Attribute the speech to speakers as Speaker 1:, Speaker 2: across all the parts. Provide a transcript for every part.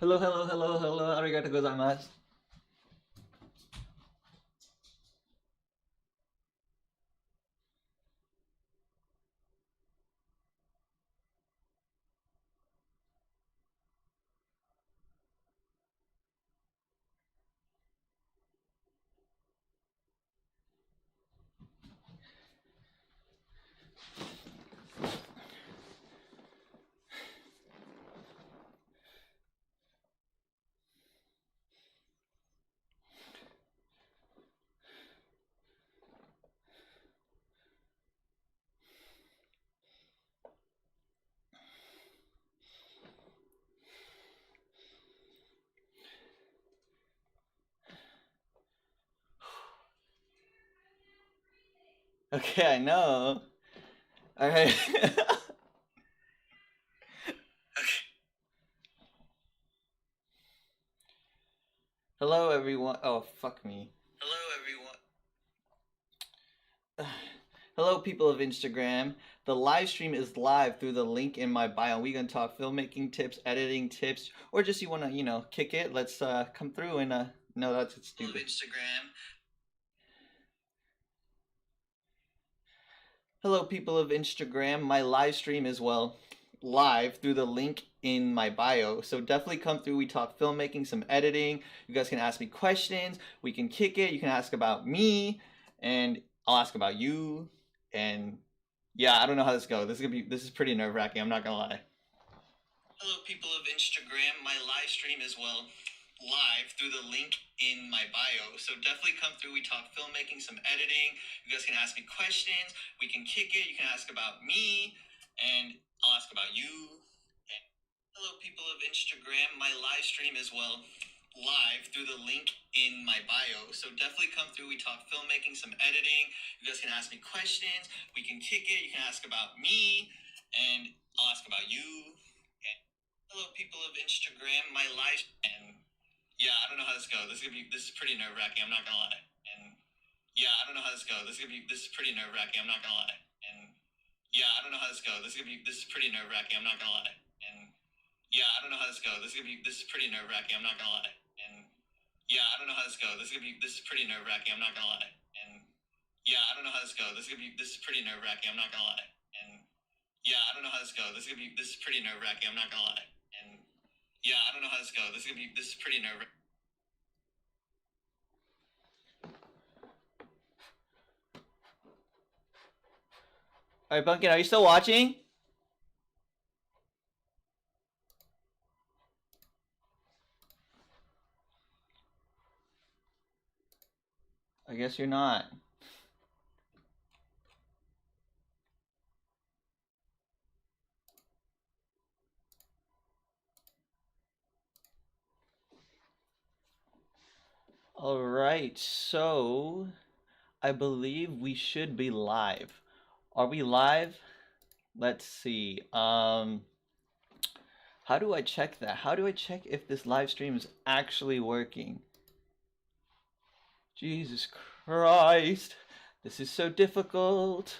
Speaker 1: Hello, hello, hello, hello. Arigato gozaimasu. Okay, I know. All right. Hello, everyone. Oh, fuck me. Hello, everyone. Hello, people of Instagram. The live stream is live through the link in my bio. We're gonna talk filmmaking tips, editing tips, or just you wanna, kick it. Let's come through and no, that's stupid. Instagram. Hello, people of Instagram. My live stream is, well, live through the link in my bio. So definitely come through. We talk filmmaking, some editing. You guys can ask me questions. We can kick it. You can ask about me, and I'll ask about you. And yeah, I don't know how this goes. This is pretty nerve-wracking. I'm not gonna lie. Hello, people of Instagram. My live stream is, well, live through the link in my bio. So definitely come through. We talk filmmaking, some editing. You guys can ask me questions. We can kick it. You can ask about me, and I'll ask about you. Hello, people of Instagram. My live stream is, well, live through the link in my bio. So definitely come through. We talk filmmaking, some editing. You guys can ask me questions. We can kick it. You can ask about me, and I'll ask about you. Hello, people of Instagram. My live and yeah, I don't know how this goes. This is pretty nerve wracking. I'm not gonna lie. And yeah, I don't know how this goes. This is pretty nerve wracking. I'm not gonna lie. And yeah, I don't know how this goes. This is pretty nerve wracking. I'm not gonna lie. And yeah, I don't know how this goes. This is pretty nerve wracking. I'm not gonna lie. And yeah, I don't know how this goes. This is pretty nerve wracking. I'm not gonna lie. And yeah, I don't know how this goes. This is pretty nerve wracking. I'm not gonna lie. And yeah, I don't know how this goes. This is pretty nerve wracking. I'm not gonna lie. And yeah, I don't know how this goes. This is pretty nerve wracking. All right, Pumpkin, are you still watching? I guess you're not. All right, so I believe we should be live. Are we live? Let's see. How do I check that? How do I check if this live stream is actually working? Jesus Christ. This is so difficult.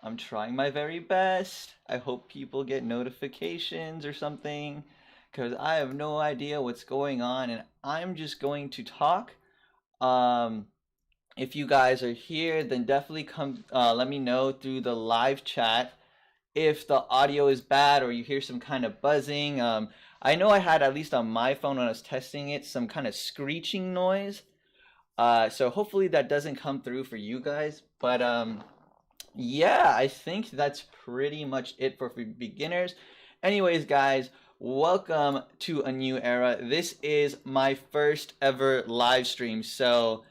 Speaker 1: I'm trying my very best. I hope people get notifications or something, because I have no idea what's going on, and I'm just going to talk. Um, if you guys are here, then definitely come let me know through the live chat if the audio is bad or you hear some kind of buzzing. I know I had, at least on my phone when I was testing it, some kind of screeching noise. So hopefully that doesn't come through for you guys. But yeah, I think that's pretty much it for beginners. Anyways, guys, welcome to a new era. This is my first ever live stream. So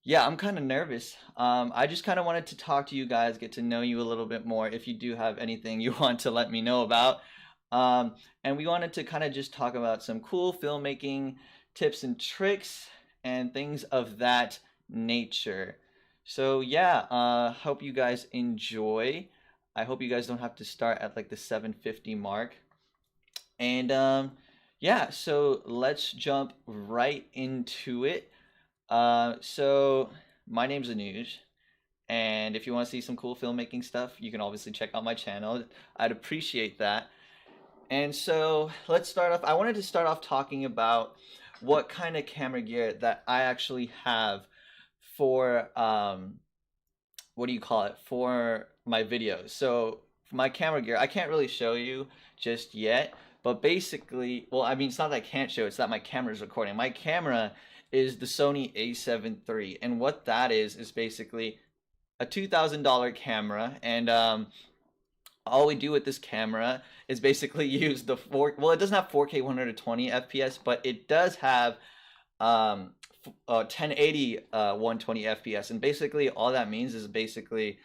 Speaker 1: yeah, I'm kind of nervous. I just kind of wanted to talk to you guys, get to know you a little bit more. If you do have anything you want to let me know about. And we wanted to kind of just talk about some cool filmmaking tips and tricks and things of that nature. So yeah, hope you guys enjoy. I hope you guys don't have to start at like the 7:50 mark. And yeah, so let's jump right into it. So my name's Anuj, and if you want to see some cool filmmaking stuff, you can obviously check out my channel. I'd appreciate that. And so let's start off. I wanted to start off talking about what kind of camera gear that I actually have for what do you call it, for my videos. So for my camera gear, I can't really show you just yet, but basically, well, I mean, it's not that I can't show, it's that my camera is recording. My camera is the Sony A7 III, and what that is basically a $2,000 camera, and all we do with this camera is basically use the well, it doesn't have 4K 120 FPS, but it does have 1080 120 FPS, and basically all that means is basically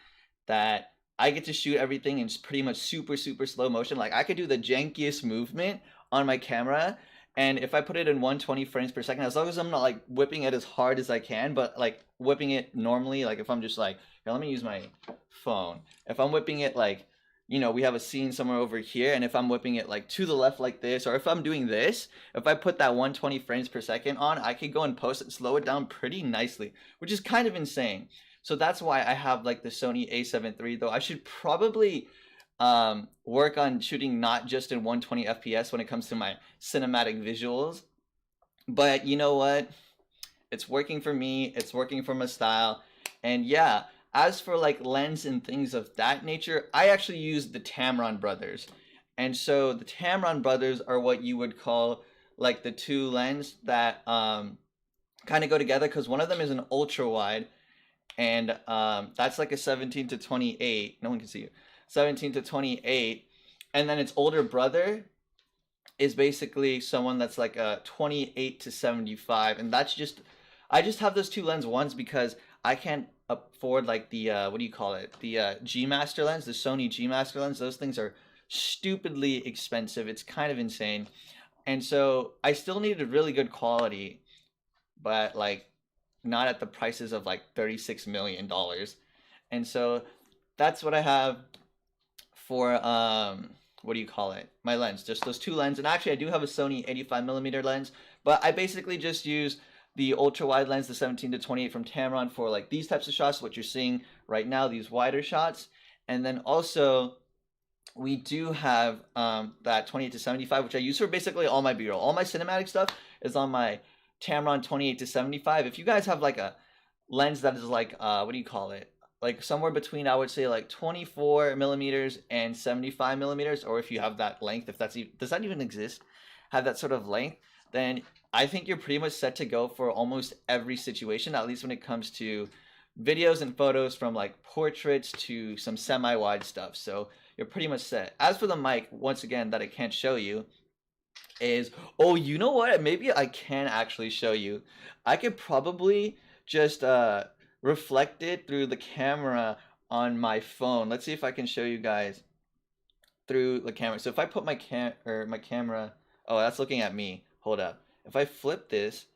Speaker 1: that I get to shoot everything in pretty much super slow motion. Like I could do the jankiest movement on my camera, and if I put it in 120 frames per second, as long as I'm not like whipping it as hard as I can, but like whipping it normally, like if I'm just like, here, let me use my phone. If I'm whipping it like, you know, we have a scene somewhere over here, and if I'm whipping it like to the left like this, or if I'm doing this, if I put that 120 frames per second on, I could go and post it, slow it down pretty nicely, which is kind of insane. So that's why I have like the Sony A7 III, though I should probably work on shooting not just in 120 FPS when it comes to my cinematic visuals. But you know what? It's working for me, it's working for my style, and yeah. As for like lens and things of that nature, I actually use the Tamron brothers. And so the Tamron brothers are what you would call like the two lens that kind of go together, because one of them is an ultra wide, and that's like a 17 to 28. No one can see you. 17 to 28. And then its older brother is basically someone that's like a 28 to 75. And that's just, I just have those two lenses once because I can't afford like the what do you call it, the G Master lens, the Sony G Master lens. Those things are stupidly expensive. It's kind of insane, and so I still needed really good quality, but like not at the prices of like $36 million. And so that's what I have for what do you call it, my lens, just those two lenses. And actually I do have a Sony 85mm lens, but I basically just use the ultra wide lens, the 17 to 28 from Tamron, for like these types of shots, what you're seeing right now, these wider shots. And then also we do have that 28 to 75, which I use for basically all my B-roll. All my cinematic stuff is on my Tamron 28 to 75. If you guys have like a lens that is like what do you call it, like somewhere between, I would say like 24 millimeters and 75 millimeters, or if you have that length, if that's does that even exist, have that sort of length, then I think you're pretty much set to go for almost every situation, at least when it comes to videos and photos, from like portraits to some semi-wide stuff. So you're pretty much set. As for the mic, once again, that I can't show you is, oh, you know what? Maybe I can actually show you. I could probably just reflect it through the camera on my phone. Let's see if I can show you guys through the camera. So if I put my camera, oh, that's looking at me. Hold up. If I flip this,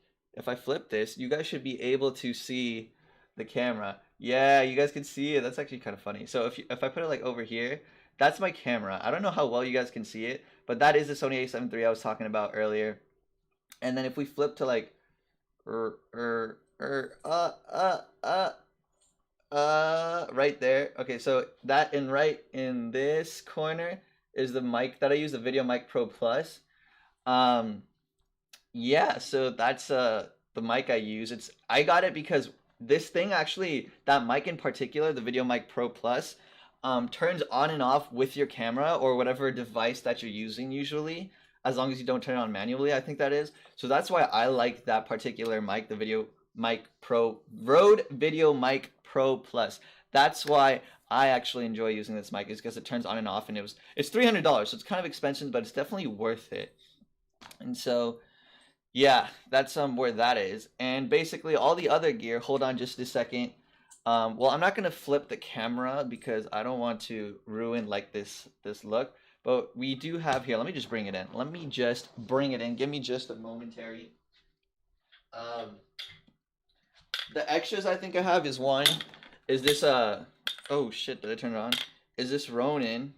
Speaker 1: you guys should be able to see the camera. Yeah, you guys can see it. That's actually kind of funny. So if I put it like over here, that's my camera. I don't know how well you guys can see it, but that is the Sony A7 III I was talking about earlier. And then if we flip to like right there. Okay, so that right in this corner is the mic that I use, the Video Mic Pro Plus. Yeah, so that's the mic I use. I got it because this thing actually, that mic in particular, the Video Mic Pro Plus, turns on and off with your camera or whatever device that you're using usually, as long as you don't turn it on manually, I think that is. So that's why I like that particular mic, the Video Mic Pro, Rode Video Mic Pro Plus. That's why I actually enjoy using this mic, is because it turns on and off, and it's $300, so it's kind of expensive, but it's definitely worth it. And so yeah, that's where that is. And basically all the other gear, hold on just a second. Well, I'm not gonna flip the camera because I don't want to ruin like this look. But we do have here, let me just bring it in. Let me just bring it in. Give me just a momentary. The extras I think I have is this oh shit, did I turn it on? Is this Ronin?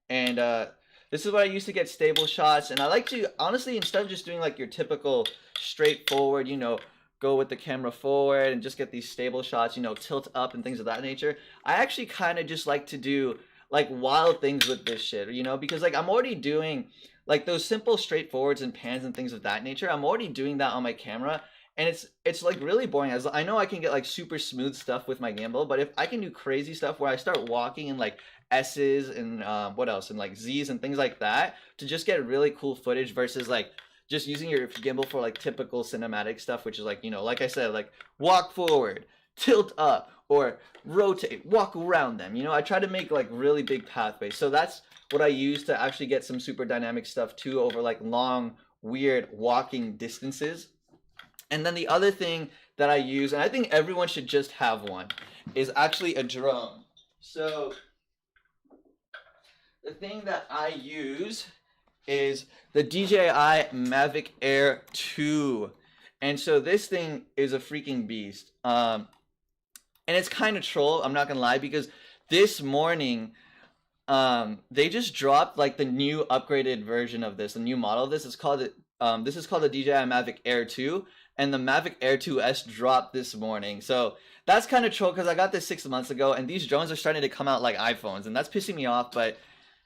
Speaker 1: And this is what I use to get stable shots, and I like to, honestly, instead of just doing like your typical straightforward, you know, go with the camera forward and just get these stable shots, you know, tilt up and things of that nature, I actually kind of just like to do like wild things with this shit, you know, because like I'm already doing like those simple straightforwards and pans and things of that nature. I'm already doing that on my camera, and it's like really boring. As I know I can get like super smooth stuff with my gimbal, but if I can do crazy stuff where I start walking in like S's and what else, and like Z's and things like that to just get really cool footage versus like just using your gimbal for like typical cinematic stuff, which is like, you know, like I said, like walk forward, tilt up, or rotate, walk around them. You know, I try to make like really big pathways. So that's what I use to actually get some super dynamic stuff too over like long, weird walking distances. And then the other thing that I use, and I think everyone should just have one, is actually a drone. So the thing that I use is the DJI Mavic Air 2. And so this thing is a freaking beast. And it's kind of troll, I'm not gonna lie, because this morning they just dropped like the new upgraded version of this, the new model of this. It's called this is called the DJI Mavic Air 2, and the Mavic Air 2S dropped this morning. So that's kind of troll because I got this 6 months ago, and these drones are starting to come out like iPhones, and that's pissing me off, but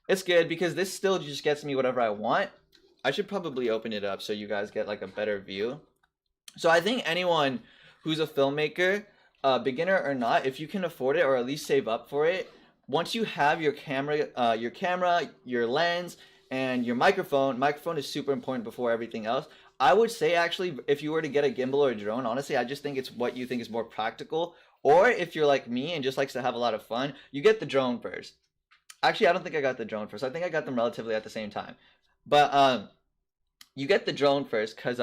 Speaker 1: it's good because this still just gets me whatever I want. I should probably open it up so you guys get like a better view. So I think anyone who's a filmmaker, beginner or not, if you can afford it or at least save up for it, once you have your camera, your lens, and your microphone is super important before everything else. I would say actually, if you were to get a gimbal or a drone, honestly, I just think it's what you think is more practical. Or if you're like me and just likes to have a lot of fun, you get the drone first. Actually, I don't think I got the drone first. I think I got them relatively at the same time. But you get the drone first because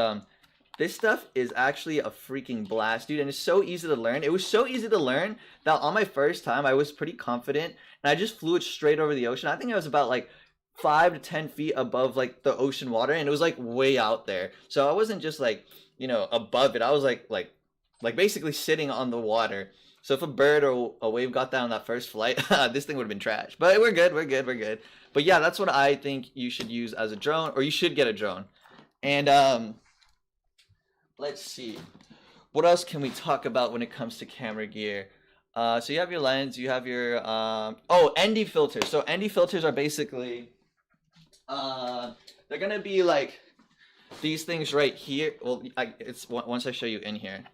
Speaker 1: this stuff is actually a freaking blast, dude, and it's so easy to learn. It was so easy to learn that on my first time, I was pretty confident, and I just flew it straight over the ocean. I think I was about like 5 to 10 feet above like the ocean water, and it was like way out there. So I wasn't just like, you know, above it. I was like basically sitting on the water. So if a bird or a wave got down that first flight, this thing would have been trash. But we're good. But yeah, that's what I think you should use as a drone, or you should get a drone. And let's see, what else can we talk about when it comes to camera gear? So you have your lens, you have your ND filters. So ND filters are basically they're gonna be like these things right here. Well, it's once I show you in here.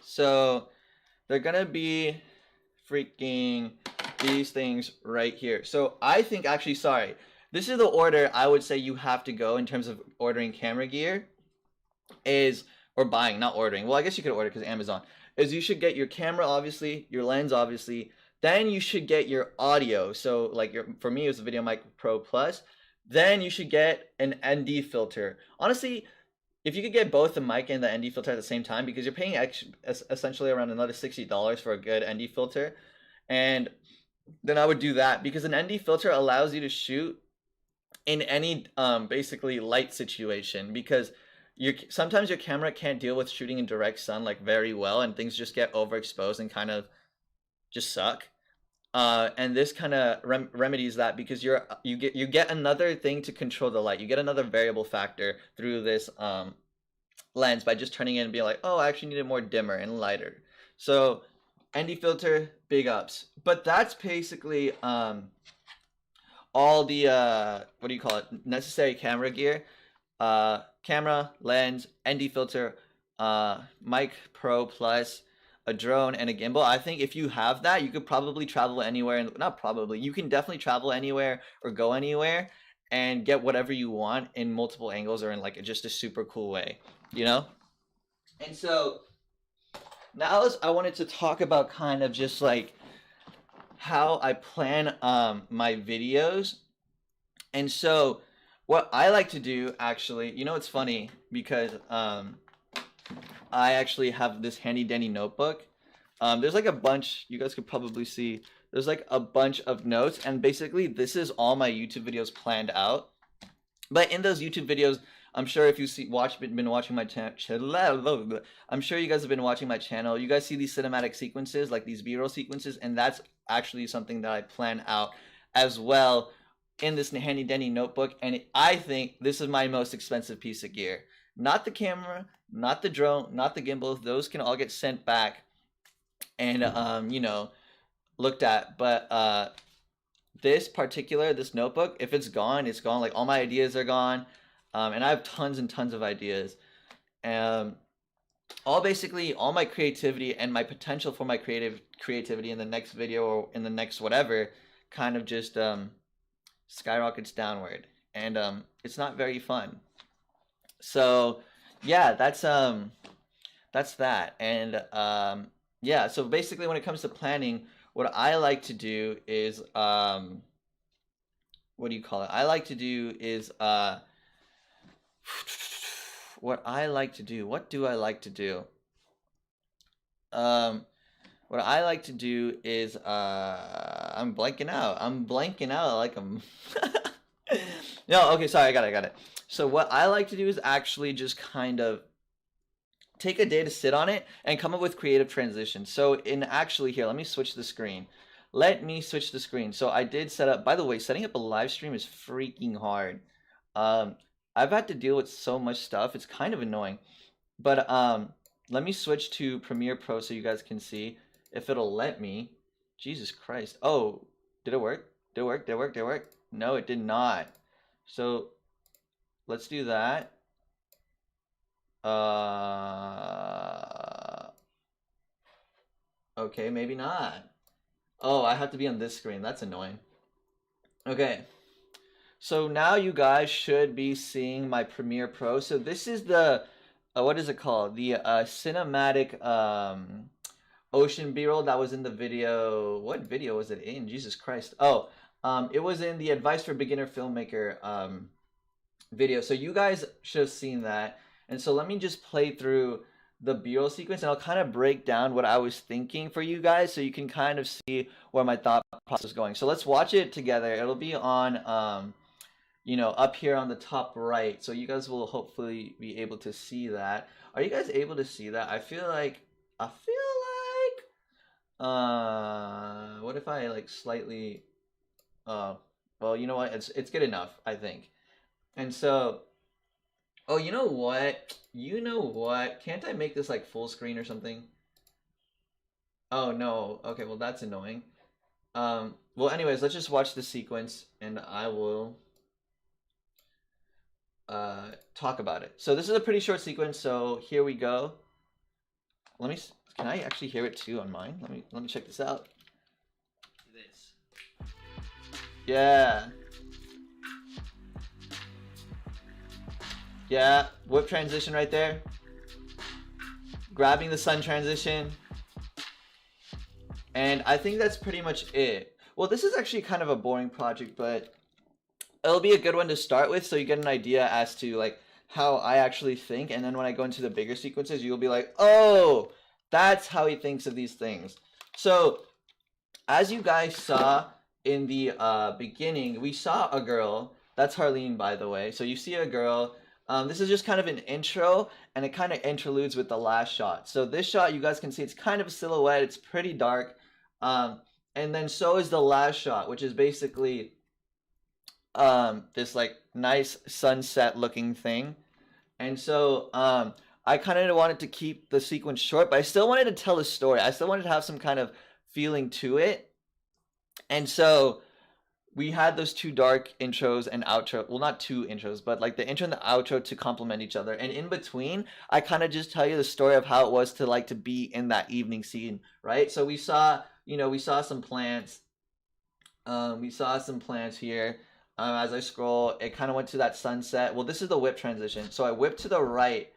Speaker 1: So they're gonna be freaking these things right here. So I think actually, sorry, this is the order I would say you have to go in terms of ordering camera gear. Or buying, not ordering. Well, I guess you could order because Amazon. Is you should get your camera, obviously, your lens, obviously. Then you should get your audio. So like for me, it was the VideoMic Pro Plus. Then you should get an ND filter. Honestly, if you could get both the mic and the ND filter at the same time, because you're paying essentially around another $60 for a good ND filter, and then I would do that because an ND filter allows you to shoot in any basically light situation, because sometimes your camera can't deal with shooting in direct sun like very well, and things just get overexposed and kind of just suck. And this kind of remedies that because you get another thing to control the light. You get another variable factor through this lens by just turning it and being like, oh, I actually need it more dimmer and lighter. So ND filter, big ups. But that's basically all the what do you call it? Necessary camera gear. Camera, lens, ND filter, mic Pro Plus, a drone, and a gimbal. I think if you have that, you could probably travel anywhere, and not probably, you can definitely travel anywhere or go anywhere and get whatever you want in multiple angles or in like just a super cool way, you know? And so now I wanted to talk about kind of just like how I plan my videos. And so what I like to do, actually, you know, it's funny because I actually have this handy dandy notebook. There's like a bunch, you guys could probably see, there's like a bunch of notes, and basically this is all my YouTube videos planned out. But in those YouTube videos, I'm sure if you been watching my channel, I'm sure you guys have been watching my channel. You guys see these cinematic sequences, like these B-roll sequences, and that's actually something that I plan out as well in this handy dandy notebook. And I think this is my most expensive piece of gear. Not the camera, not the drone, not the gimbal. Those can all get sent back and you know, looked at. But this notebook, if it's gone, it's gone. Like all my ideas are gone. And I have tons and tons of ideas. Basically all my creativity and my potential for my creativity in the next video or in the next whatever kind of just skyrockets downward, and it's not very fun. So yeah, that's that. And yeah, so basically when it comes to planning, what I like to do is what do you call it? I like to do is what I like to do. What do I like to do? What I like to do is I'm blanking out. Like I'm No, okay, sorry, I got it. So what I like to do is actually just kind of take a day to sit on it and come up with creative transitions. So in actually here, let me switch the screen. So I did set up, by the way, setting up a live stream is freaking hard. I've had to deal with so much stuff. It's kind of annoying. But let me switch to Premiere Pro so you guys can see if it'll let me. Jesus Christ. Oh, did it work? Did it work? No, it did not. So let's do that. Okay, maybe not. Oh, I have to be on this screen. That's annoying. Okay. So now you guys should be seeing my Premiere Pro. So this is the what is it called? The cinematic ocean B-roll that was in the video. What video was it in? Jesus Christ. Oh, it was in the Advice for Beginner Filmmaker video. So you guys should have seen that. And so let me just play through the B-roll sequence, and I'll kind of break down what I was thinking for you guys so you can kind of see where my thought process is going. So let's watch it together. It'll be on you know, up here on the top right. So you guys will hopefully be able to see that. Are you guys able to see that? I feel like what if I like slightly well, you know what? It's good enough, I think. And so oh, you know what? Can't I make this like full screen or something? Oh no. Okay, well that's annoying. Well anyways, let's just watch the sequence and I will talk about it. So this is a pretty short sequence, so here we go. Can I actually hear it too on mine? Let me check this out. This. Yeah. Yeah, whip transition right there. Grabbing the sun transition. And I think that's pretty much it. Well, this is actually kind of a boring project, but it'll be a good one to start with so you get an idea as to like how I actually think, and then when I go into the bigger sequences, you'll be like, oh, that's how he thinks of these things. So as you guys saw in the beginning, we saw a girl. That's Harleen, by the way. So you see a girl. This is just kind of an intro, and it kind of interludes with the last shot. So this shot, you guys can see it's kind of a silhouette. It's pretty dark. And then so is the last shot, which is basically this like nice sunset looking thing. And so I kind of wanted to keep the sequence short, but I still wanted to tell a story. I still wanted to have some kind of feeling to it. And so we had those two dark intros and outro. Well, not two intros, but like the intro and the outro to complement each other. And in between, I kind of just tell you the story of how it was to like to be in that evening scene, right? So we saw, you know, we saw some plants. We saw some plants here. As I scroll, it kind of went to that sunset. Well, this is the whip transition. So I whipped to the right,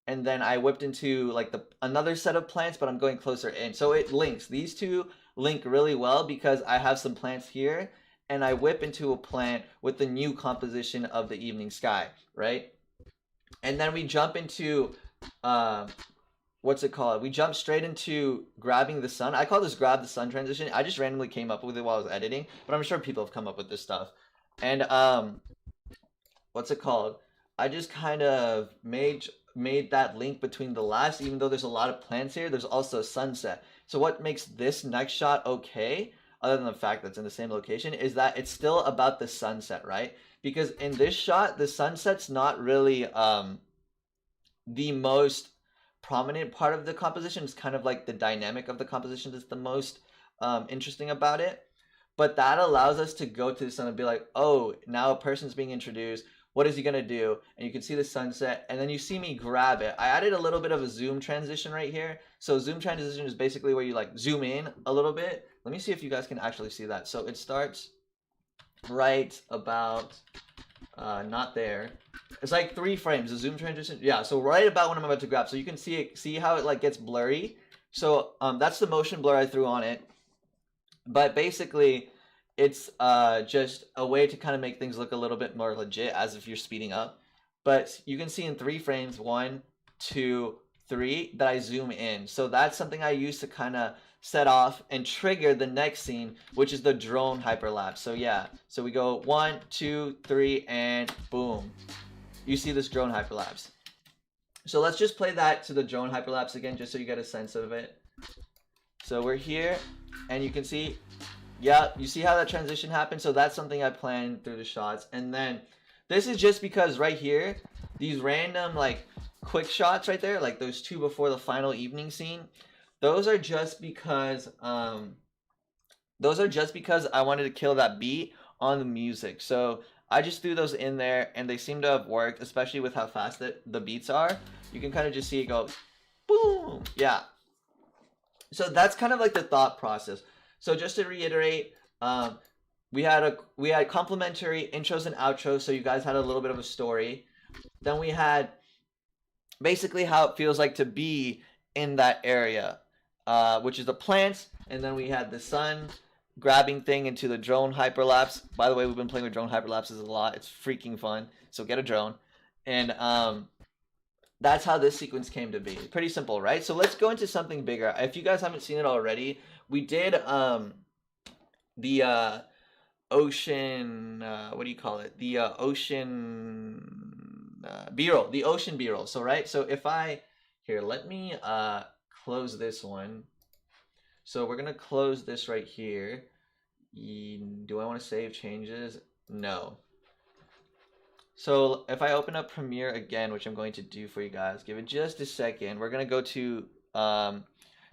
Speaker 1: and then I whipped into like another set of plants, but I'm going closer in. So it links. These two link really well because I have some plants here, and I whip into a plant with the new composition of the evening sky, right? And then we jump into, what's it called? We jump straight into grabbing the sun. I call this grab the sun transition. I just randomly came up with it while I was editing, but I'm sure people have come up with this stuff. And what's it called? I just kind of made that link between the last, even though there's a lot of plants here, there's also a sunset. So what makes this next shot okay, other than the fact that it's in the same location, is that it's still about the sunset, right? Because in this shot, the sunset's not really the most prominent part of the composition. It's kind of like the dynamic of the composition that's the most interesting about it. but that allows us to go to the sun and be like, oh, now a person's being introduced. What is he gonna do? And you can see the sunset, and then you see me grab it. I added a little bit of a zoom transition right here. So zoom transition is basically where you like zoom in a little bit. Let me see if you guys can actually see that. So it starts right about, not there. It's like 3 frames, the zoom transition. Yeah, so right about when I'm about to grab. So you can see it, see how it like gets blurry. So that's the motion blur I threw on it. But basically, it's just a way to kind of make things look a little bit more legit as if you're speeding up. But you can see in 3 frames, 1, 2, 3, that I zoom in. So that's something I use to kind of set off and trigger the next scene, which is the drone hyperlapse. So yeah, so we go 1, 2, 3, and boom. You see this drone hyperlapse. So let's just play that to the drone hyperlapse again, just so you get a sense of it. So we're here, and you can see, yeah, you see how that transition happened? So that's something I planned through the shots. And then this is just because right here, these random like quick shots right there, like those 2 before the final evening scene, those are just because I wanted to kill that beat on the music. So I just threw those in there, and they seem to have worked, especially with how fast the beats are. You can kind of just see it go boom. Yeah. So that's kind of like the thought process. So just to reiterate, we had complimentary intros and outros, so you guys had a little bit of a story. Then we had basically how it feels like to be in that area, which is the plants, and then we had the sun grabbing thing into the drone hyperlapse. By the way, we've been playing with drone hyperlapses a lot. It's freaking fun. So get a drone. And that's how this sequence came to be. Pretty simple, right? So let's go into something bigger. If you guys haven't seen it already, we did the ocean, what do you call it? The ocean B-roll, the ocean B-roll. So, right? So if here, let me close this one. So we're going to close this right here. Do I want to save changes? No. So if I open up Premiere again, which I'm going to do for you guys, give it just a second. We're going to go to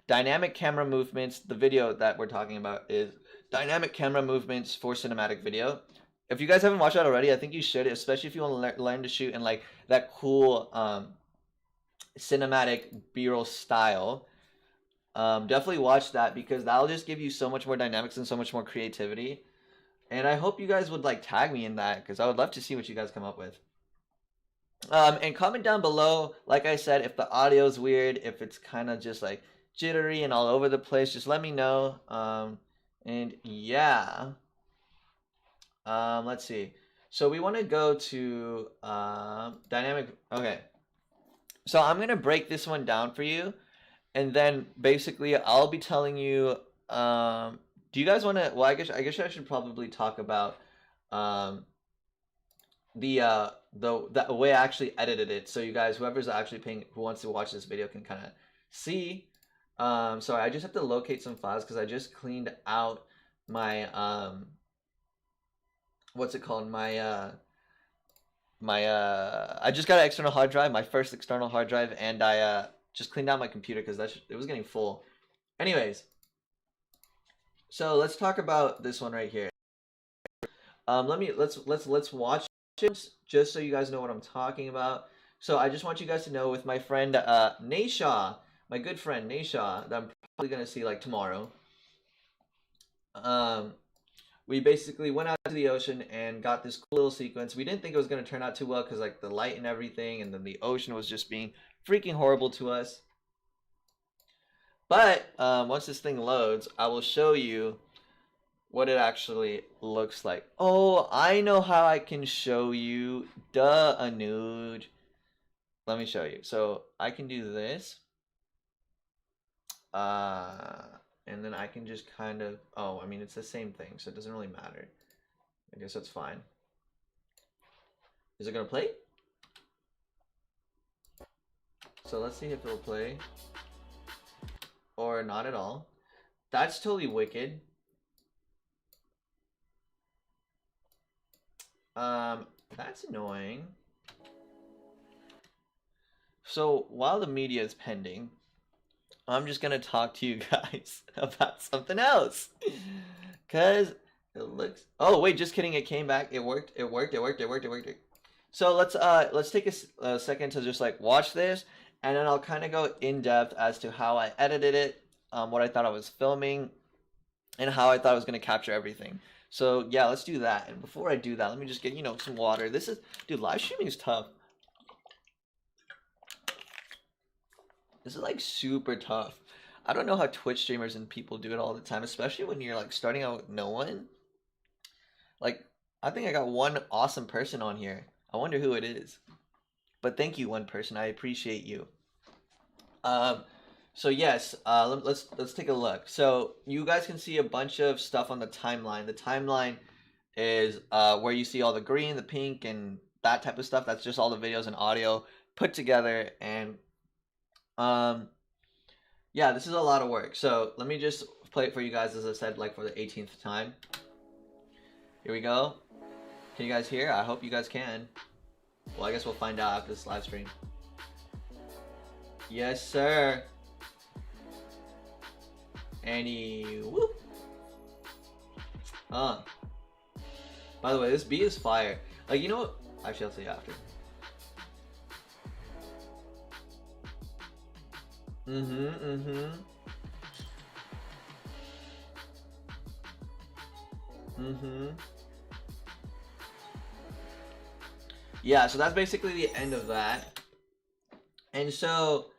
Speaker 1: dynamic camera movements. The video that we're talking about is dynamic camera movements for cinematic video. If you guys haven't watched that already, I think you should, especially if you want to learn to shoot in like that cool cinematic B-roll style. Definitely watch that, because that'll just give you so much more dynamics and so much more creativity. And I hope you guys would like tag me in that, because I would love to see what you guys come up with. And comment down below, like I said, if the audio is weird, if it's kind of just like jittery and all over the place, just let me know. And yeah, let's see. So we want to go to dynamic. Okay, so I'm gonna break this one down for you, and then basically I'll be telling you. Do you guys want to? Well, I guess I should probably talk about the way I actually edited it, so you guys, whoever's actually paying, who wants to watch this video, can kind of see. Sorry, I just have to locate some files because I just cleaned out my what's it called? I just got an external hard drive, my first external hard drive, and I just cleaned out my computer because it was getting full. Anyways. So let's talk about this one right here. Let's watch it just so you guys know what I'm talking about. So I just want you guys to know, with my friend Nayshaw, my good friend Nayshaw, that I'm probably gonna see like tomorrow. We basically went out to the ocean and got this cool little sequence. We didn't think it was gonna turn out too well because like the light and everything, and then the ocean was just being freaking horrible to us. But once this thing loads, I will show you what it actually looks like. Oh, I know how I can show you. Duh, a nude. Let me show you. So I can do this. And then I can just kind of, oh, I mean, it's the same thing, so it doesn't really matter. I guess that's fine. Is it gonna play? So let's see if it'll play. Or not at all. That's totally wicked. That's annoying. So while the media is pending, I'm just gonna talk to you guys about something else. Cause It looks. Oh wait, just kidding. It came back. It worked. It worked. It worked. It worked. It worked. So let's take a second to just like watch this, and then I'll kind of go in depth as to how I edited it, what I thought I was filming, and how I thought I was gonna capture everything. So yeah, let's do that. And before I do that, let me just get some water. This is, dude, live streaming is tough. This is like super tough. I don't know how Twitch streamers and people do it all the time, especially when you're like starting out with no one. Like, I think I got one awesome person on here. I wonder who it is. But thank you, one person. I appreciate you. So yes, let's take a look. So you guys can see a bunch of stuff on the timeline. The timeline is where you see all the green, the pink, and that type of stuff. That's just all the videos and audio put together. And yeah, this is a lot of work. So let me just play it for you guys, as I said, like for the 18th time. Here we go. Can you guys hear? I hope you guys can. Well, I guess we'll find out after this live stream. Yes, sir. Whoop. By the way, this beat is fire. Like, you know what? Actually, I'll tell you after. Yeah, so that's basically the end of that. And so,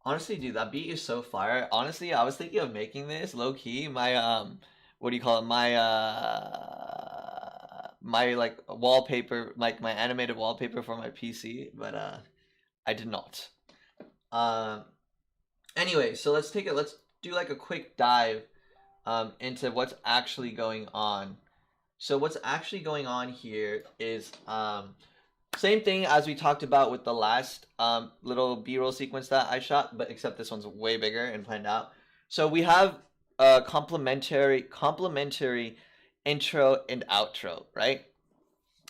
Speaker 1: honestly, dude, that beat is so fire. Honestly, I was thinking of making this low-key my what do you call it? My like wallpaper, like my animated wallpaper for my PC, but I did not. Anyway, so let's do like a quick dive into what's actually going on. So what's actually going on here is same thing as we talked about with the last little B-roll sequence that I shot, but except this one's way bigger and planned out. So we have a complementary intro and outro, right?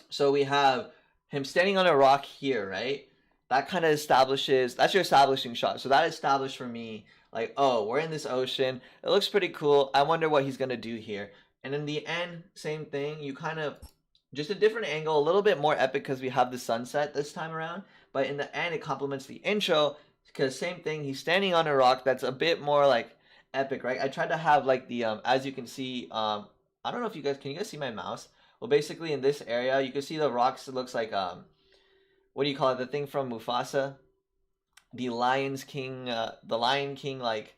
Speaker 1: So we have him standing on a rock here, right? That kind of establishes, that's your establishing shot. So that established for me, like, oh, we're in this ocean. It looks pretty cool. I wonder what he's going to do here. And in the end, same thing. You kind of, just a different angle, a little bit more epic because we have the sunset this time around. But in the end, it complements the intro because same thing. He's standing on a rock that's a bit more like epic, right? I tried to have like the, as you can see, I don't know if you guys, can you guys see my mouse? Well, basically in this area, you can see the rocks. It looks like, what do you call it? The thing from Mufasa, the Lion King like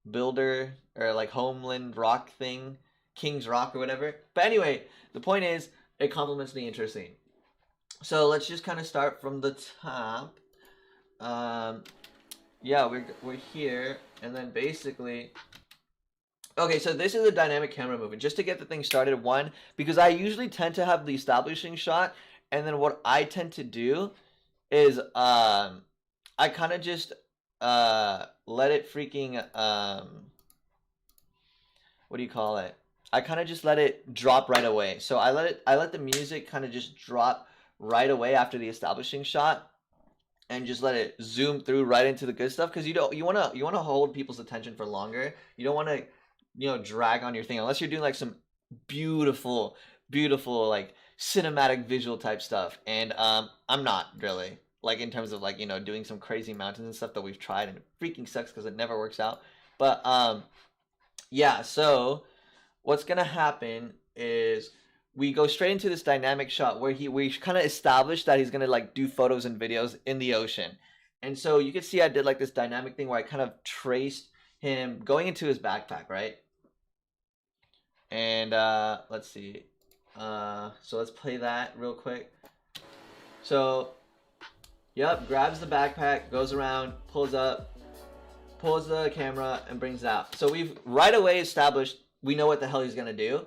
Speaker 1: builder or like homeland rock thing, King's Rock or whatever. But anyway, the point is it complements the intro scene. So let's just kind of start from the top. Yeah, we're here, and then basically. Okay, so this is a dynamic camera movement. Just to get the thing started, one, because I usually tend to have the establishing shot, and then what I tend to do is I kind of just let it freaking what do you call it? I kind of just let it drop right away. So I let the music kind of just drop right away after the establishing shot, and just let it zoom through right into the good stuff, because you want to hold people's attention for longer. You don't want to drag on your thing unless you're doing like some beautiful like cinematic visual type stuff, and I'm not really, like, in terms of like doing some crazy mountains and stuff that we've tried, and it freaking sucks because it never works out. But yeah, so what's gonna happen is we go straight into this dynamic shot where we kind of establish that he's gonna like do photos and videos in the ocean. And so you can see I did like this dynamic thing where I kind of traced him going into his backpack, right? And let's see. So let's play that real quick. So, yep, grabs the backpack, goes around, pulls up, pulls the camera, and brings it out. So we've right away established we know what the hell he's gonna do.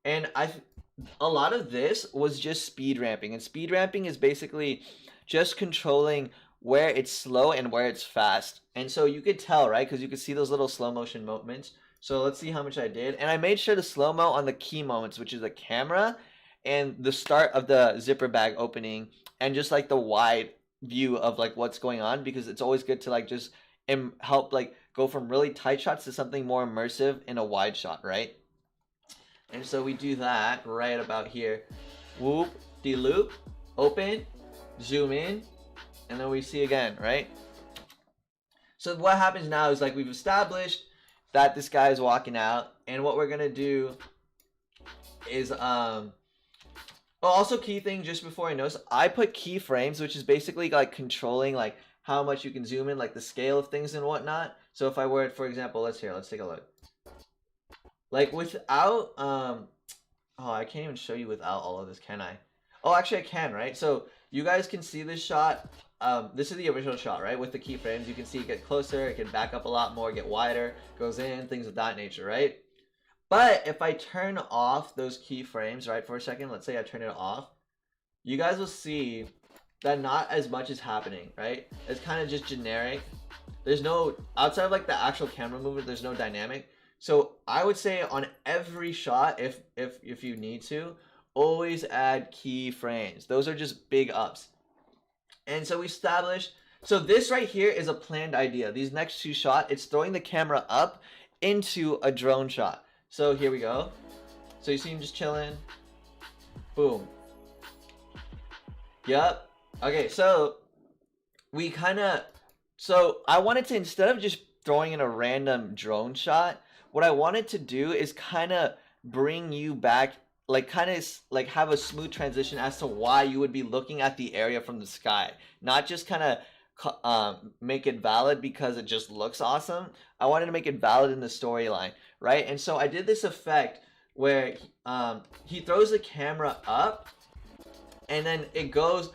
Speaker 1: And a lot of this was just speed ramping. And speed ramping is basically just controlling where it's slow and where it's fast. And so you could tell, right? Because you could see those little slow motion moments. So let's see how much I did. And I made sure to slow-mo on the key moments, which is the camera and the start of the zipper bag opening, and just like the wide view of like what's going on, because it's always good to like just help like go from really tight shots to something more immersive in a wide shot, right? And so we do that right about here. Whoop, de-loop, open, zoom in, and then we see again, right? So what happens now is like we've established that this guy is walking out, and what we're gonna do is also key thing just before I notice, I put keyframes, which is basically like controlling like how much you can zoom in, like the scale of things and whatnot. So if I were, for example, let's take a look. Like without oh, I can't even show you without all of this, can I? Oh, actually I can, right? So you guys can see this shot. This is the original shot, right? With the keyframes, you can see it get closer, it can back up a lot more, get wider, goes in, things of that nature, right? But if I turn off those keyframes, right, for a second, let's say I turn it off, you guys will see that not as much is happening, right? It's kind of just generic. There's no, outside of like the actual camera movement, there's no dynamic. So I would say on every shot, if you need to, always add keyframes. Those are just big ups. And so we established, so this right here is a planned idea. These next two shots, it's throwing the camera up into a drone shot. So here we go. So you see him just chilling. Boom. Yep. Okay, so we kind of, so I wanted to, instead of just throwing in a random drone shot, what I wanted to do is kind of bring you back, like kind of like have a smooth transition as to why you would be looking at the area from the sky, not just kind of make it valid because it just looks awesome. I wanted to make it valid in the storyline, right? And so I did this effect where he throws the camera up, and then it goes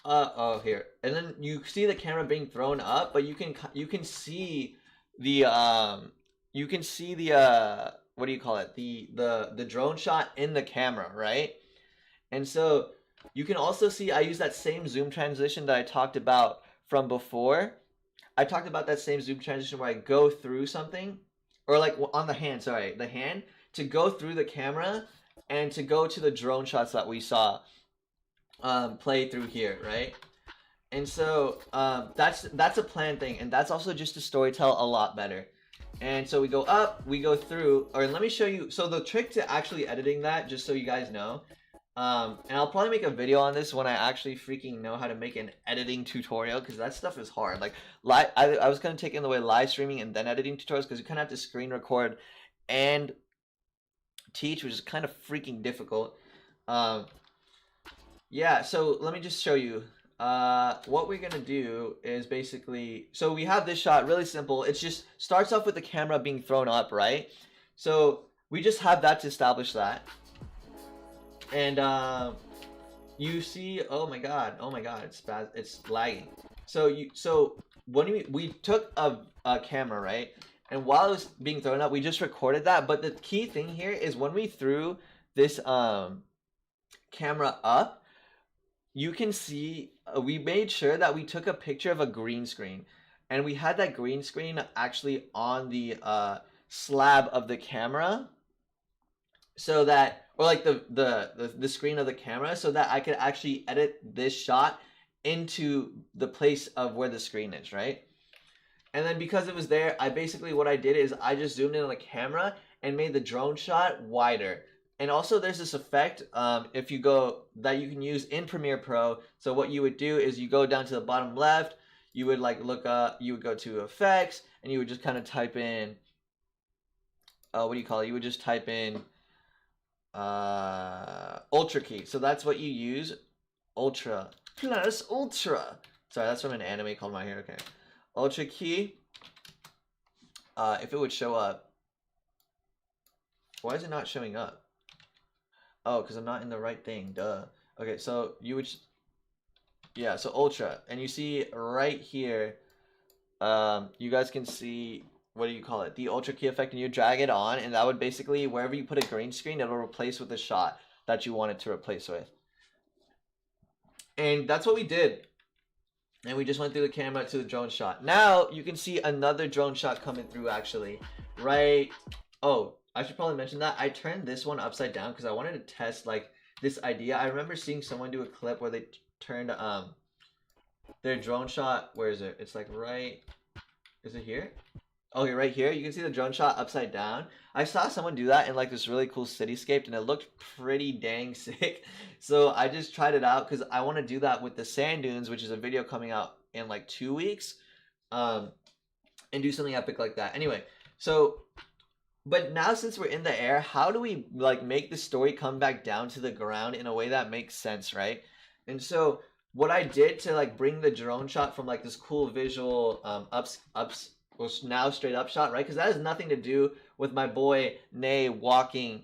Speaker 1: oh, here, and then you see the camera being thrown up, but you can see the what do you call it, the drone shot in the camera, right? And so you can also see I use that same zoom transition that I talked about from before. I talked about that same zoom transition where I go through something, or like on the hand, sorry, the hand, to go through the camera and to go to the drone shots that we saw play through here, right? And so that's a planned thing, and that's also just to storytell a lot better. And so we go up, we go through, or let me show you. So the trick to actually editing that, just so you guys know, and I'll probably make a video on this when I actually freaking know how to make an editing tutorial, because that stuff is hard. Like I was gonna take in the way live streaming and then editing tutorials, because you kind of have to screen record and teach, which is kind of freaking difficult. Yeah, so let me just show you. What we're gonna do is basically, so we have this shot, really simple. It just starts off with the camera being thrown up, right? So we just have that to establish that. And you see, oh my god, it's lagging. So when we took a camera, right? And while it was being thrown up, we just recorded that. But the key thing here is when we threw this camera up, you can see we made sure that we took a picture of a green screen, and we had that green screen actually on the slab of the camera, so that, or like the screen of the camera, so that I could actually edit this shot into the place of where the screen is, right? And then because it was there, I basically, what I did is I just zoomed in on the camera and made the drone shot wider. And also there's this effect if you go, that you can use in Premiere Pro. So what you would do is you go down to the bottom left, you would like look up, you would go to effects, and you would just kind of type in what do you call it? You would just type in ultra key. So that's what you use, ultra plus ultra. Sorry, that's from an anime called My Hero. Okay, ultra key. If it would show up. Why is it not showing up? Oh, because I'm not in the right thing, duh. Okay, so you would, yeah, so ultra, and you see right here, you guys can see, what do you call it, the ultra key effect, and you drag it on, and that would basically, wherever you put a green screen, it'll replace with the shot that you want it to replace with. And that's what we did. And we just went through the camera to the drone shot. Now you can see another drone shot coming through, actually, right? Oh, I should probably mention that I turned this one upside down because I wanted to test like this idea. I remember seeing someone do a clip where they turned their drone shot. Where is it? It's like right. Is it here? Okay, right here, you can see the drone shot upside down. I saw someone do that in like this really cool cityscape, and it looked pretty dang sick. So I just tried it out because I want to do that with the sand dunes, which is a video coming out in like 2 weeks, um, and do something epic like that. Anyway, so but now since we're in the air, how do we like make the story come back down to the ground in a way that makes sense, right? And so what I did to like bring the drone shot from like this cool visual ups was now straight up shot, right? Because that has nothing to do with my boy Nay walking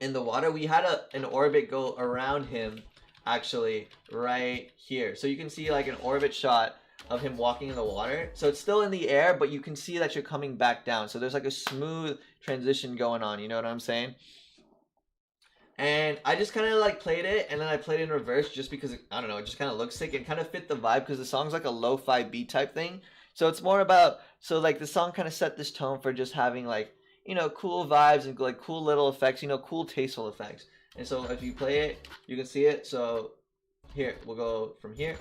Speaker 1: in the water. We had an orbit go around him actually right here. So you can see like an orbit shot of him walking in the water. So it's still in the air, but you can see that you're coming back down. So there's like a smooth transition going on. You know what I'm saying? And I just kind of like played it, and then I played it in reverse just because, I don't know, it just kind of looks sick and kind of fit the vibe because the song's like a lo-fi beat type thing. So it's more about, so like the song kind of set this tone for just having like, you know, cool vibes and like cool little effects, you know, cool tasteful effects. And so if you play it, you can see it. So here, we'll go from here.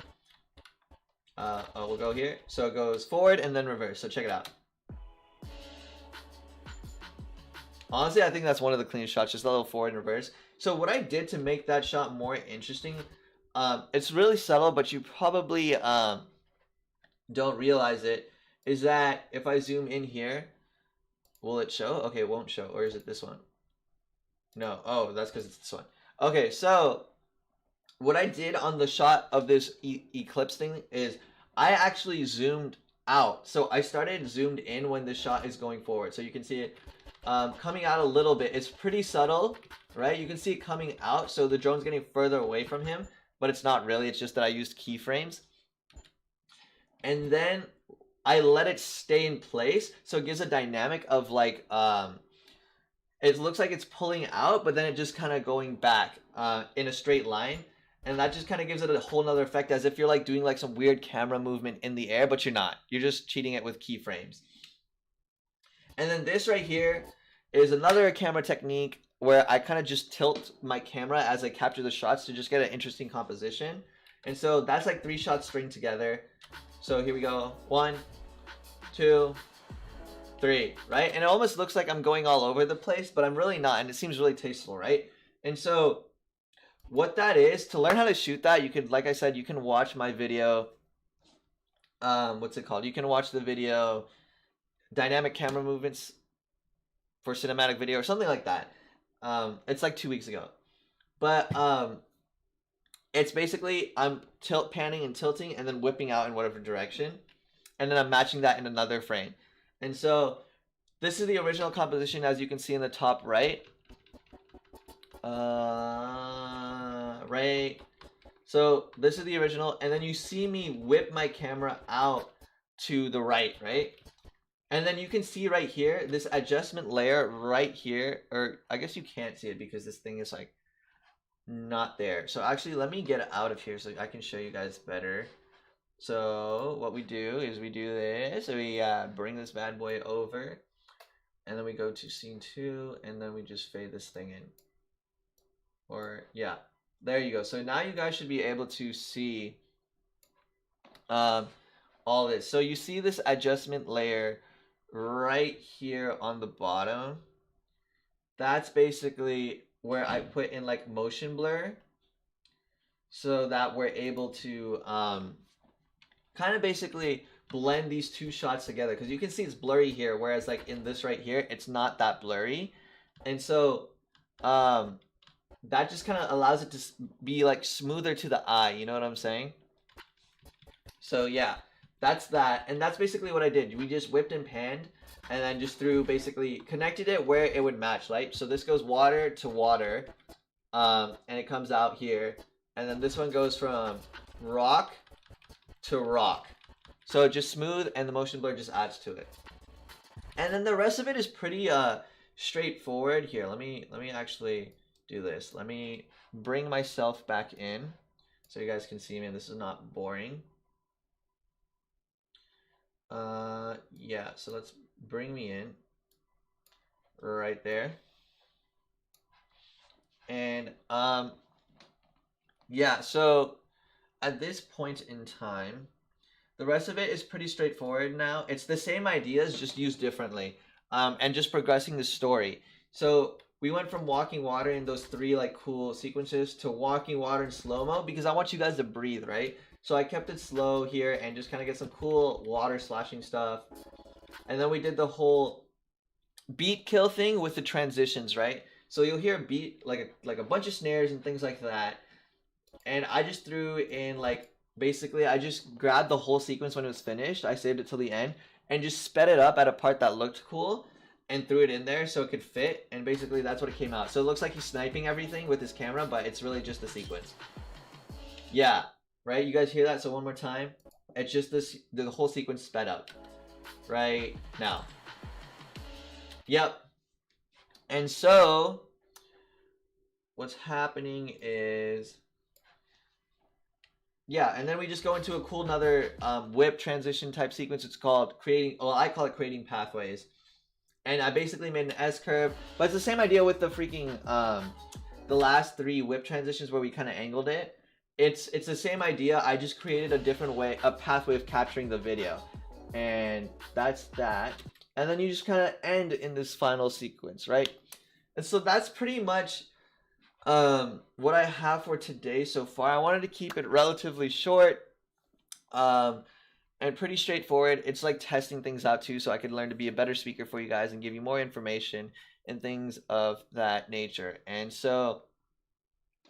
Speaker 1: We'll go here. So it goes forward and then reverse. So check it out. Honestly, I think that's one of the cleanest shots, just a little forward and reverse. So what I did to make that shot more interesting, it's really subtle, but you probably don't realize it, is that if I zoom in here, will it show? Okay, it won't show. Or is it this one? No. Oh, that's because it's this one. Okay, so what I did on the shot of this eclipse thing is I actually zoomed out. So I started zoomed in when the shot is going forward. So you can see it coming out a little bit. It's pretty subtle, right? You can see it coming out. So the drone's getting further away from him, but it's not really. It's just that I used keyframes. And then I let it stay in place. So it gives a dynamic of like, it looks like it's pulling out, but then it just kind of going back in a straight line. And that just kind of gives it a whole nother effect, as if you're like doing like some weird camera movement in the air, but you're not. You're just cheating it with keyframes. And then this right here is another camera technique where I kind of just tilt my camera as I capture the shots to just get an interesting composition. And so that's like 3 shots string together. So here we go. 1, 2, 3, right? And it almost looks like I'm going all over the place, but I'm really not. And it seems really tasteful, right? And so what that is, to learn how to shoot that, you could, like I said, you can watch my video. What's it called? You can watch the video Dynamic Camera Movements for Cinematic Video or something like that. It's like 2 weeks ago. But it's basically I'm panning and tilting and then whipping out in whatever direction. And then I'm matching that in another frame. And so this is the original composition, as you can see in the top right. Right. So this is the original, and then you see me whip my camera out to the right, right? And then you can see right here, this adjustment layer right here, or I guess you can't see it because this thing is like not there. So actually, let me get out of here so I can show you guys better. So what we do is we do this. So we bring this bad boy over, and then we go to scene 2, and then we just fade this thing in. Or yeah, there you go. So now you guys should be able to see all this. So you see this adjustment layer right here on the bottom. That's basically where I put in like motion blur, so that we're able to kind of basically blend these 2 shots together, because you can see it's blurry here, whereas like in this right here it's not that blurry. And so that just kind of allows it to be like smoother to the eye, you know what I'm saying? So yeah, that's that. And that's basically what I did. We just whipped and panned, and then just basically connected it where it would match, right? So this goes water to water, and it comes out here. And then this one goes from rock to rock. So just smooth, and the motion blur just adds to it. And then the rest of it is pretty straightforward. Here, let me actually do this. Let me bring myself back in so you guys can see me and this is not boring. Yeah, so let's bring me in right there. And yeah, so at this point in time, The rest of it is pretty straightforward now. It's the same ideas, just used differently, and just progressing the story. So we went from walking water in those three like cool sequences to walking water in slow-mo because I want you guys to breathe, right? So I kept it slow here and just kind of get some cool water slashing stuff. And then we did the whole beat kill thing with the transitions, right? So you'll hear a beat like a bunch of snares and things like that. And I just threw in like basically I just grabbed the whole sequence when it was finished. I saved it till the end and just sped it up at a part that looked cool and threw it in there so it could fit, and basically that's what it came out. So it looks like he's sniping everything with his camera, but it's really just the sequence. Yeah, right? You guys hear that? So one more time. It's just the whole sequence sped up right now. Yep. And so what's happening is, yeah, and then we just go into a cool another whip transition type sequence. It's called creating, well, I call it creating pathways. And I basically made an S-curve, but it's the same idea with the freaking, the last three whip transitions where we kind of angled it. It's the same idea. I just created a different way, a pathway of capturing the video. And that's that. And then you just kind of end in this final sequence, right? And so that's pretty much what I have for today so far. I wanted to keep it relatively short and pretty straightforward. It's like testing things out too, so I could learn to be a better speaker for you guys and give you more information and things of that nature. And so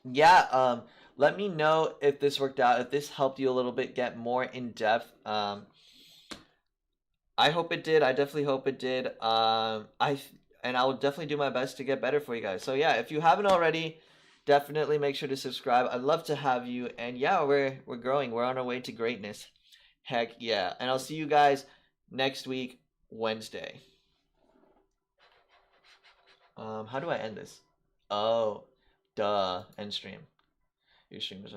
Speaker 1: yeah, let me know if this worked out, if this helped you a little bit get more in depth. I hope it did. I definitely hope it did. And I will definitely do my best to get better for you guys. So yeah, if you haven't already, definitely make sure to subscribe. I'd love to have you. And yeah, we're growing. We're on our way to greatness. Heck yeah. And I'll see you guys next week, Wednesday. How do I end this? Oh, duh. End stream. Your stream is